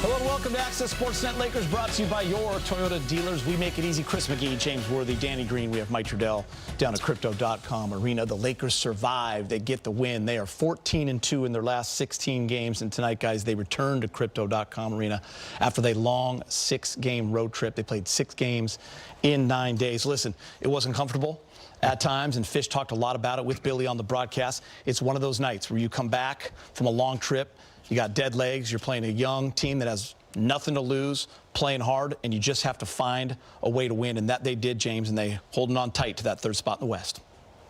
Hello and welcome to Access Sportsnet Lakers, brought to you by your Toyota dealers. We make it easy. Chris McGee, James Worthy, Danny Green. We have Mike Trudell down at Crypto.com Arena. The Lakers survive. They get the win. They are 14-2 in their last 16 games. And tonight, guys, they return to Crypto.com Arena after the long 6-game road trip. They played 6 games in 9 days. Listen, it wasn't comfortable at times, and Fish talked a lot about it with Billy on the broadcast. It's one of those nights where you come back from a long trip. You got dead legs. You're playing a young team that has nothing to lose, playing hard, and you just have to find a way to win. And that they did, James, and they holding on tight to that 3rd spot in the West.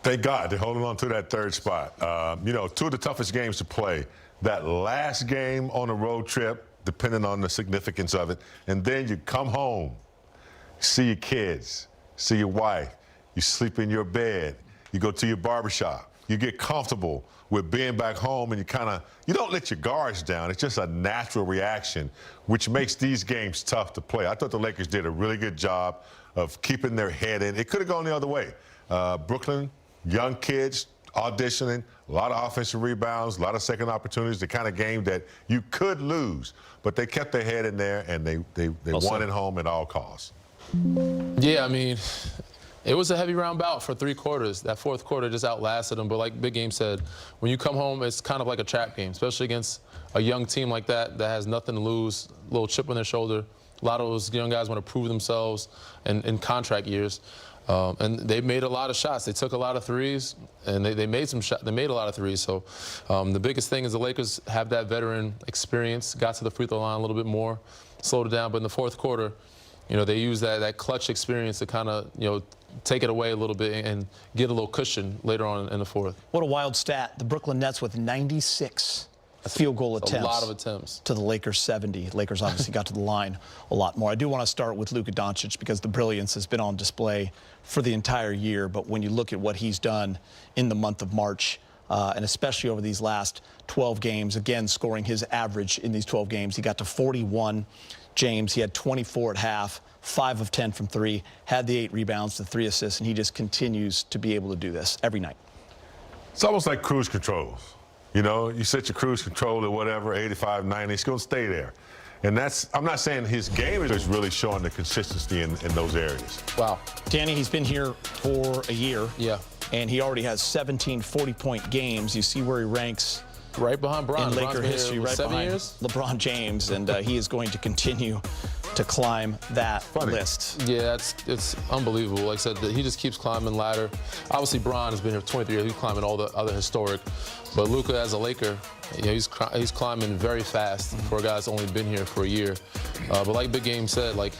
Thank God they're holding on to that 3rd spot. You know, 2 of the toughest games to play. That last game on a road trip, depending on the significance of it, and then you come home, see your kids, see your wife, you sleep in your bed, you go to your barbershop, you get comfortable with being back home, and you don't let your guards down. It's just a natural reaction, which makes these games tough to play. I thought the Lakers did a really good job of keeping their head in. It could have gone the other way. Brooklyn, young kids auditioning, a lot of offensive rebounds, a lot of second opportunities, the kind of game that you could lose. But they kept their head in there, and they won at home at all costs. Yeah, I mean, it was a heavy round bout for 3 quarters. That 4th quarter just outlasted them. But like Big Game said, when you come home, it's kind of like a trap game, especially against a young team like that has nothing to lose, a little chip on their shoulder. A lot of those young guys want to prove themselves in contract years. And they made a lot of shots. They took a lot of threes, and they made some shots. They made a lot of threes. So the biggest thing is the Lakers have that veteran experience, got to the free throw line a little bit more, slowed it down. But in the 4th quarter, you know, they used that clutch experience to kind of, you know, take it away a little bit and get a little cushion later on in the 4th. What a wild stat. The Brooklyn Nets with 96 field goal attempts. A lot of attempts. To the Lakers 70. Lakers obviously got to the line a lot more. I do want to start with Luka Doncic because the brilliance has been on display for the entire year. But when you look at what he's done in the month of March, and especially over these last 12 games, again, scoring his average in these 12 games, he got to 41. James, he had 24 at half, 5 of 10 from 3, had the 8 rebounds, the 3 assists, and he just continues to be able to do this every night. It's almost like cruise controls. You know, you set your cruise control at whatever, 85, 90, it's going to stay there. And I'm not saying his game is just really showing the consistency in those areas. Wow. Danny, he's been here for a year. Yeah. And he already has 17 40-point games. You see where he ranks. Right behind Bron. In Laker history, right 7 behind years? LeBron James, and he is going to continue to climb that list. Yeah, it's unbelievable. Like I said, he just keeps climbing ladder. Obviously, Bron has been here 23 years. He's climbing all the other historic. But Luka, as a Laker, you know, he's climbing very fast for a guy that's only been here for a year. But like Big Game said, like,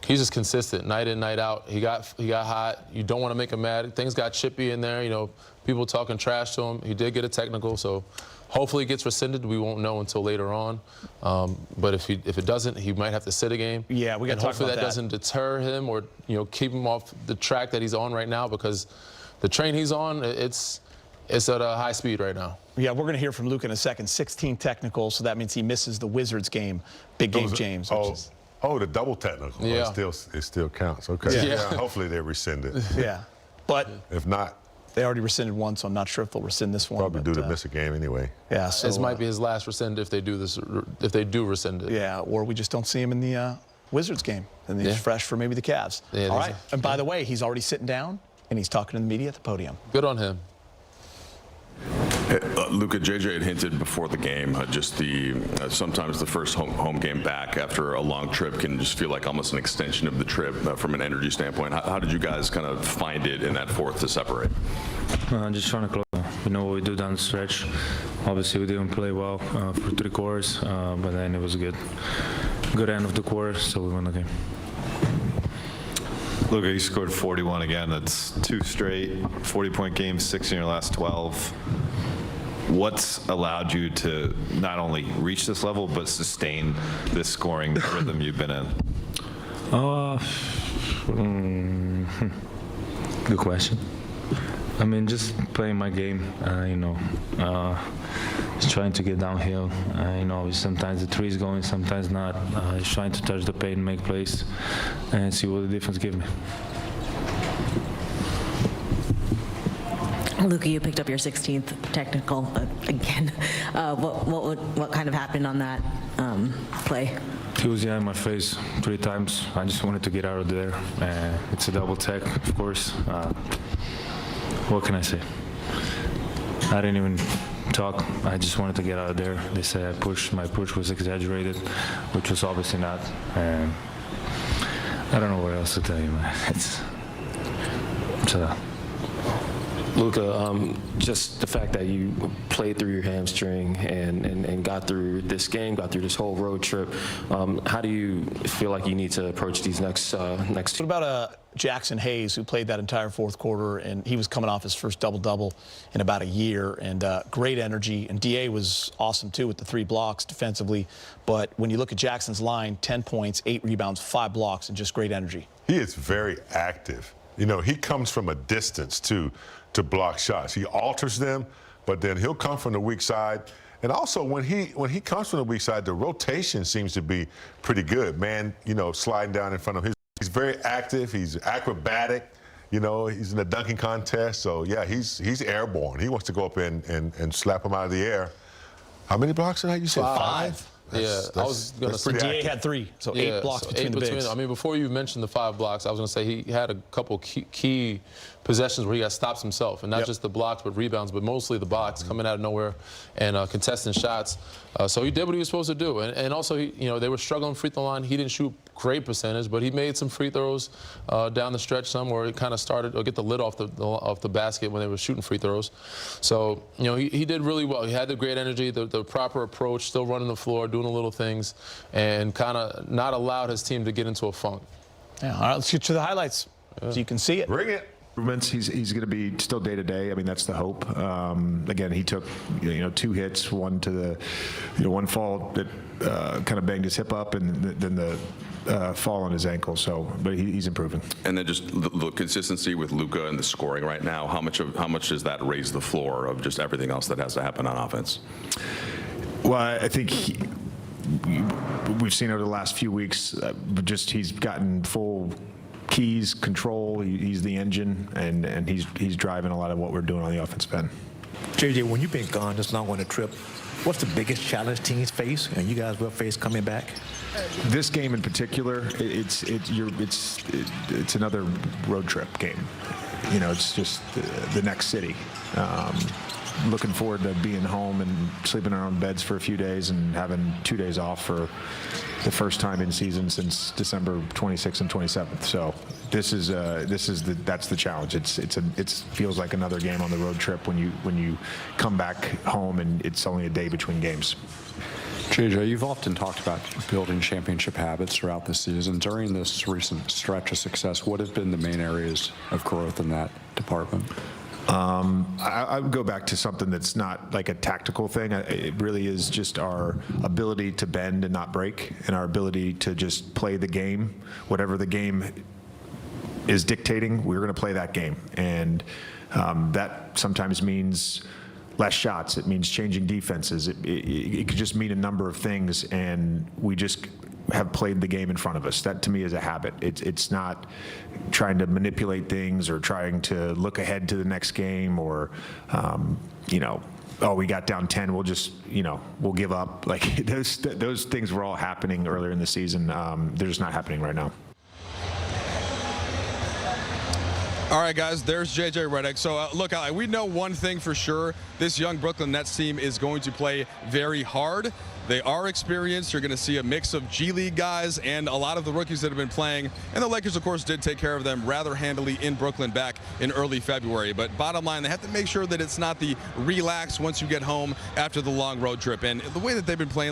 he's just consistent, night in, night out. He got hot. You don't want to make him mad. Things got chippy in there. You know, people talking trash to him. He did get a technical, so hopefully it gets rescinded. We won't know until later on. But if it doesn't, he might have to sit a game. Yeah, we got to talk about that. Hopefully that doesn't deter him or, you know, keep him off the track that he's on right now, because the train he's on, it's at a high speed right now. Yeah, we're going to hear from Luka in a second. 16 technicals, so that means he misses the Wizards game. Big Game James. Oh, the double technical. Yeah. It still counts. Okay. Yeah. Hopefully they rescind it. Yeah. But if not, they already rescinded one, so I'm not sure if they'll rescind this one. Probably due to miss a game anyway. Yeah. So this might be his last rescind if they do rescind it. Yeah, or we just don't see him in the Wizards game, and he's fresh for maybe the Cavs. Yeah, all right. And by the way, he's already sitting down and he's talking to the media at the podium. Good on him. Luka, JJ had hinted before the game, just sometimes the first home game back after a long trip can just feel like almost an extension of the trip from an energy standpoint. How did you guys kind of find it in that 4th to separate? Just trying to close. We know what we do down the stretch. Obviously, we didn't play well for 3 quarters, but then it was a good end of the quarter, so we won the game. Luka, you scored 41 again. That's 2 straight 40-point games, 6 in your last 12. What's allowed you to not only reach this level, but sustain this scoring rhythm you've been in? Good question. I mean, just playing my game, you know, just trying to get downhill. You know, sometimes the three is going, sometimes not. Just trying to touch the paint, make plays, and see what the difference gives me. Luka, you picked up your 16th technical again. What kind of happened on that play? He was in my face 3 times. I just wanted to get out of there. It's a double tech, of course. What can I say? I didn't even talk. I just wanted to get out of there. They said my push was exaggerated, which was obviously not. And I don't know what else to tell you, man. Luka, just the fact that you played through your hamstring and got through this game, got through this whole road trip, how do you feel like you need to approach these next What about Jackson Hayes, who played that entire fourth quarter, and he was coming off his first double-double in about a year, and great energy. And DA was awesome, too, with the 3 blocks defensively. But when you look at Jackson's line, 10 points, 8 rebounds, 5 blocks, and just great energy. He is very active. You know, he comes from a distance, too, to block shots. He alters them, but then he'll come from the weak side. And also, when he comes from the weak side, the rotation seems to be pretty good. Man, you know, sliding down in front of him. He's very active. He's acrobatic. You know, he's in a dunking contest. So, yeah, he's airborne. He wants to go up and slap him out of the air. How many blocks did you say? 5? I was going to say DA had 3, so 8 blocks between the bigs. I mean, before you mentioned the 5 blocks, I was going to say he had a couple key possessions where he got stops himself, and not just the blocks, but rebounds, but mostly the blocks coming out of nowhere and contesting shots. So he did what he was supposed to do, and also, they were struggling free throw line. He didn't shoot great percentage, but he made some free throws down the stretch, some where he kind of started to get the lid off the basket when they were shooting free throws. So he did really well. He had the great energy, the proper approach, still running the floor, doing the little things, and kind of not allowed his team to get into a funk. Yeah, all right, let's get to the highlights so you can see it. Bring it. He's going to be still day to day. I mean, that's the hope. Again, he took 2 hits, one to the one fall that kind of banged his hip up, and then the fall on his ankle. So, but he's improving. And then just the consistency with Luka and the scoring right now. How much does that raise the floor of just everything else that has to happen on offense? Well, I think we've seen over the last few weeks, he's gotten full keys, control. He's the engine, and he's driving a lot of what we're doing on the offensive end. JJ, when you've been gone this long on the trip, what's the biggest challenge teams face, and you guys will face coming back? This game in particular, it's another road trip game. It's just the next city. Looking forward to being home and sleeping in our own beds for a few days and having 2 days off for the first time in season since December 26th and 27th. So that's the challenge. It feels like another game on the road trip when you come back home and it's only a day between games. JJ, you've often talked about building championship habits throughout the season. During this recent stretch of success, what have been the main areas of growth in that department? I would go back to something that's not like a tactical thing. It really is just our ability to bend and not break, and our ability to just play the game. Whatever the game is dictating, we're going to play that game. And that sometimes means less shots. It means changing defenses. It could just mean a number of things, and we just have played the game in front of us. That to me is a habit. It's not trying to manipulate things or trying to look ahead to the next game or we got down 10, we'll just we'll give up. Like those things were all happening earlier in the season. They're just not happening right now. All right, guys, there's J.J. Redick. So, look, we know one thing for sure. This young Brooklyn Nets team is going to play very hard. They are experienced. You're going to see a mix of G League guys and a lot of the rookies that have been playing. And the Lakers, of course, did take care of them rather handily in Brooklyn back in early February. But bottom line, they have to make sure that it's not the relax once you get home after the long road trip. And the way that they've been playing